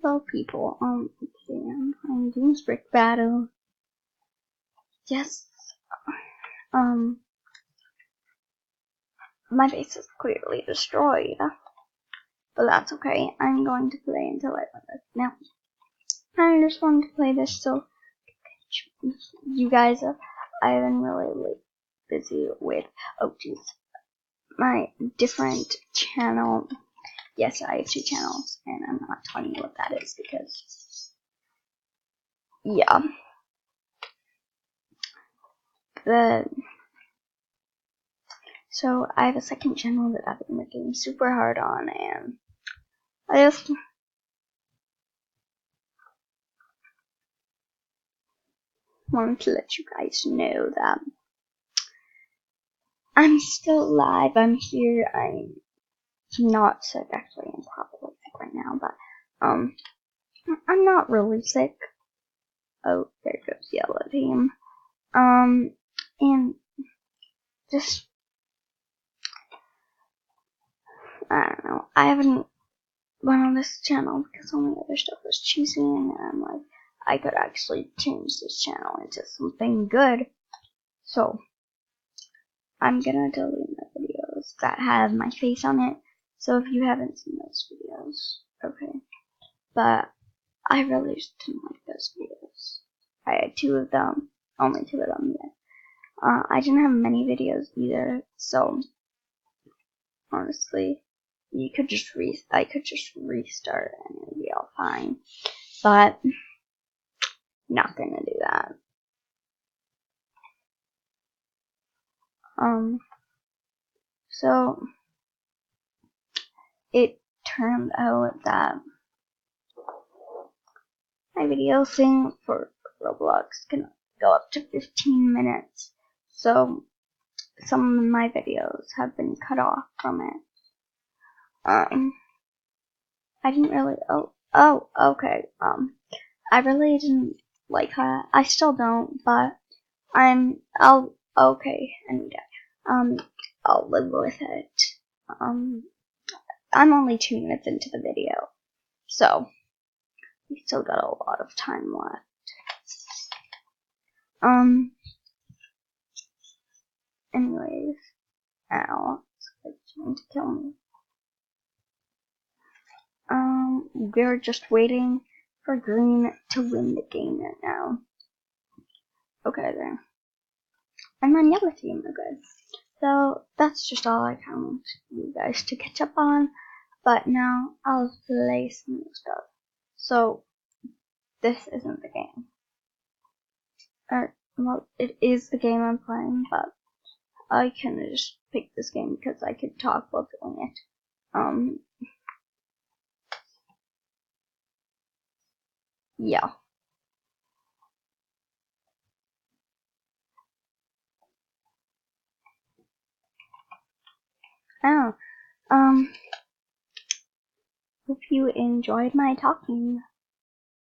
Hello people, okay, I'm playing Games Brick Battle. Yes, my base is clearly destroyed, but that's okay. I'm going to play until I win this. Now, I just wanted to play this so you guys, I've been really busy with, my different channel. Yes, I have 2 channels, and I'm not telling you what that is because, yeah. So I have a second channel that I've been working super hard on, and I just wanted to let you guys know that I'm still alive. I'm here. I'm not sick. Actually, I'm probably sick right now, but I'm not really sick. Oh, there goes Yellow Team. And just I don't know. I haven't went on this channel because all my other stuff was cheesy, and I'm like, I could actually change this channel into something good. So I'm gonna delete my videos that have my face on it. So if you haven't seen those videos, okay. But I really just didn't like those videos. I had 2 of them, only 2 of them yet. I didn't have many videos either, so honestly, I could just restart and it'd be all fine. But not gonna do that. So it turned out that my video thing for Roblox can go up to 15 minutes. So some of my videos have been cut off from it. I didn't really, okay. I really didn't like her. I still don't, but okay, anyway. I'll live with it. I'm only 2 minutes into the video, so we still got a lot of time left. Anyways, ow, it's trying to kill me. We're just waiting for green to win the game right now. Okay, there. I'm on yellow team, okay. So, that's just all I want you guys to catch up on. But now, I'll play some new stuff. So, this isn't the game. Well, it is the game I'm playing, but I can just pick this game because I could talk while doing it. Yeah. Oh, hope you enjoyed my talking.